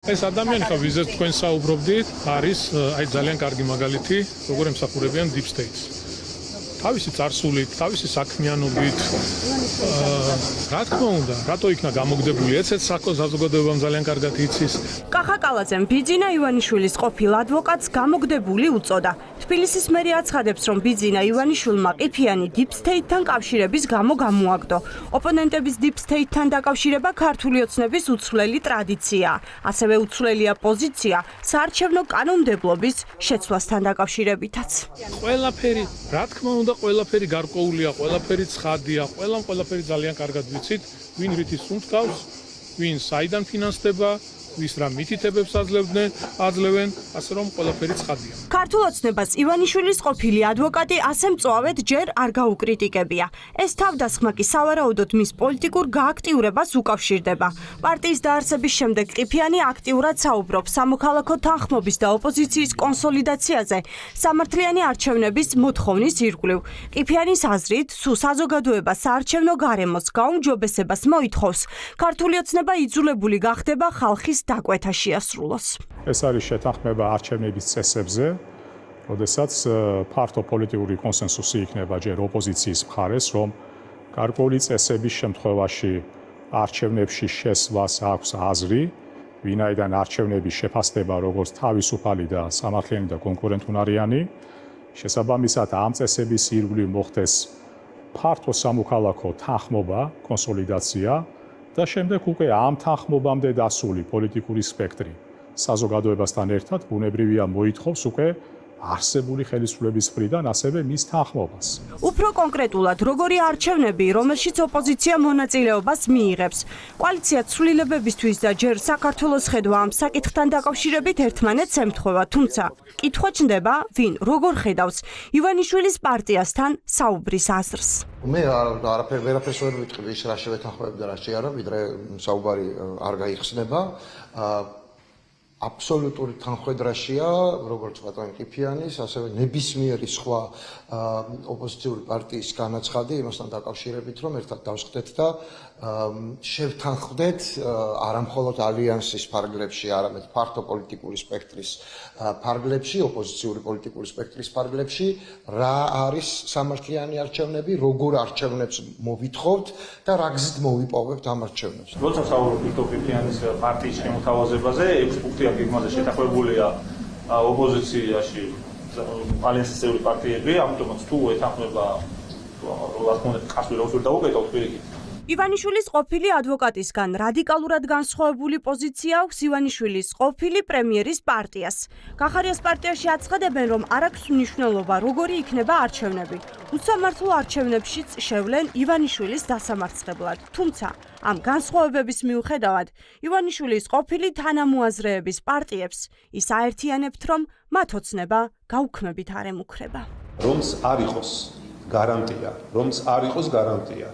ეს ადამიანი ხა ვიზეთ თქვენ საუბრობდით, არის აი ძალიან კარგი მაგალითი, როგორ ემსახურებიან deep states. თავისი წარსულით, თავისი საქმიანობით, რა თქმა უნდა, რატო იქნა გამოგდებული, ეცეთ საზოგადოებამ ძალიან კარგად იცის. კახაკალაძემ ბიძინა ივანიშვილის ყოფილ ადვოკატს გამოგდებული უწოდა. თბილისის მერი აცხადებს, რომ ბიძინა ივანიშვილმა ყიფიანი deep state-თან კავშირების გამო გამოაგდო. ოპონენტების deep state-თან დაკავშირება ქართული ოცნების უცვლელი ტრადიციაა. ასევე უცვლელია პოზიცია საარჩევნო კანონმდებლობის შეცვლასთან დაკავშირებითაც. ყველაფერი, რა თქმა უნდა, ყველაფერი გარკვეულია, ყველაფერი ცხადია, ყველაფერი ძალიან კარგად ვიცით, ვინ რითი სუნთქავს, ვინ საიდან ფინანსდება, ვის რა მითითებებს აძლევენ, ასე რომ ყველაფერი ცხადია. ქართულ ოცნებას ივანიშვილის ყოფილი ადვოკატი ასე მწვავედ ჯერ არ გაუკრიტიკებია. ეს თავდასხმა კი სავარაუდოდ მის პოლიტიკურ გააქტიურებას უკავშირდება. პარტიის დაარსების შემდეგ ყიფიანი აქტიურად საუბრობს სამოქალაქო თანხმობის და ოპოზიციის კონსოლიდაციაზე, სამართლიანი არჩევნების მოთხოვნის ირგვლივ. ყიფიანის აზრით, სულ საზოგადოება საარჩევნო გარემოს გაუმჯობესებას მოითხოვს. ქართული ოცნება იძულებული გახდება ხალხის დაკვეთა შეასრულოს. ეს არის შეთანხმება არჩევნების წესებზე, როდესაც ფართო პოლიტიკური კონსენსუსი იქნება ჯერ ოპოზიციის მხარეს, რომ გარკვეული წესების შემთხვევაში არჩევნებში შესვლას აქვს აზრი, ვინაიდან არჩევნების შეფასდება როგორც თავისუფალი და სამართლიანი და კონკურენტუნარიანი, შესაბამისად ამ წესების ირგვლივ მოხდეს ფართო სამოქალაქო თანხმობა, კონსოლიდაცია და შემდეგ უკვე ამ თანხმობამდე დასული პოლიტიკური სპექტრი საზოგადოებასთან ერთად ბუნებრივია მოითხოვს უკვე არსებული ხელისუფლების მხრიდან ასევე მის თანხმობას. უფრო კონკრეტულად, როგორი არჩევნები, რომელშიც ოპოზიცია მონაწილეობას მიიღებს. კოალიცია ცვლილებებისთვის და ჯერ საქართველოს ხედვა ამ საკითხთან დაკავშირებით ერთმანეთს ემთხვევა, თუმცა კითხვა ჩნდება, ვინ როგორ ხედავს ივანიშვილის პარტიასთან საუბრის აზრს. მე ვერაფერს ვერ ვიტყვი ის რა შევეთანხმებ და რა შეარა, ვიდრე საუბარი არ გაიხსნება. აბსოლუტური თანხმედრაშია, როგორც ბატონი ყიფიანის, ასევე ნებისმიერი სხვა ოპოზიციური პარტიის განაცხადი იმასთან დაკავშირებით, რომ ერთად დავსხდეთ და შევთანხმდეთ არა მხოლოდ ალიანსის ფარგლებში, არამედ ფართო პოლიტიკური სპექტრის ფარგლებში, ოპოზიციური პოლიტიკური სპექტრის ფარგლებში, რა არის სამართლიანი არჩევნები, როგორ არჩევნებს მოვითხოვთ და რა გზით მოვიპოვებთ ამ არჩევნებს. როცა საუბრობთ ყიფიანის პარტიის შემოთავაზებაზე, 6 პუნქტი იმაზე შეთანხმებულია ოპოზიციაში ალიანსის წევრი პარტიები, ამიტომაც თუ ეთანხმება რა თქმა უნდა კასპიროვს ვერ დაუკეტავთ პირიქით. ივანიშვილის ყოფილი ადვოკატისგან რადიკალურად განსხვავებული პოზიცია აქვს ივანიშვილის ყოფილი პრემიერის პარტიას. კახარიას პარტიაში აცხადებენ, რომ არ აქვს მნიშვნელობა, როგორი იქნება არჩევნები. უსამართლო არჩევნებშიც შევლენ ივანიშვილის დასამარცხებლად. თუმცა ამ განსხვავებების მიუხედავად, ივანიშვილის ყოფილი თანამოაზრეების პარტიებს ის აერთიანებთ, რომ მათ ოცნება გაუქმებით არ ემუქრება. რომც არ იყოს გარანტია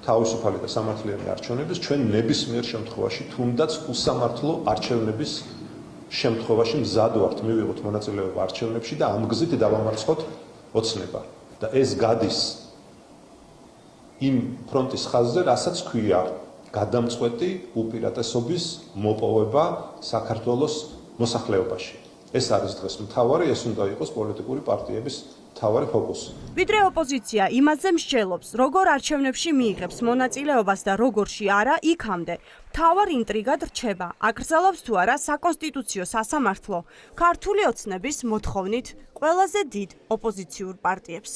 თავისუფალი და სამართლიანი არჩევნების, ჩვენ ნებისმიერ შემთხვევაში, თუნდაც უსამართლო არჩევნების შემთხვევაში მზად ვართ მივიღოთ მონაწილეობა არჩევნებში და ამ გზით დავამარცხოთ ოცნება. და ეს გადის იმ ფრონტის ხაზზე, რასაც ქვია გადამწყვეტი უპირატესობის მოპოვება საქართველოს მოსახლეობაში. ეს არის დღეს მთავარი, ეს უნდა იყოს პოლიტიკური პარტიების მთავარი ფოკუსი. ვიდრე ოპოზიცია იმაზე მსჯელობს, როგორ არჩევნებში მიიღებს მონაწილეობას და როგორში არა, იქამდე მთავარ ინტრიგად რჩება, აკრძალავს თუ არა საკონსტიტუციო სასამართლო ქართული ოცნების მოთხოვნით ყველაზე დიდ ოპოზიციურ პარტიებს.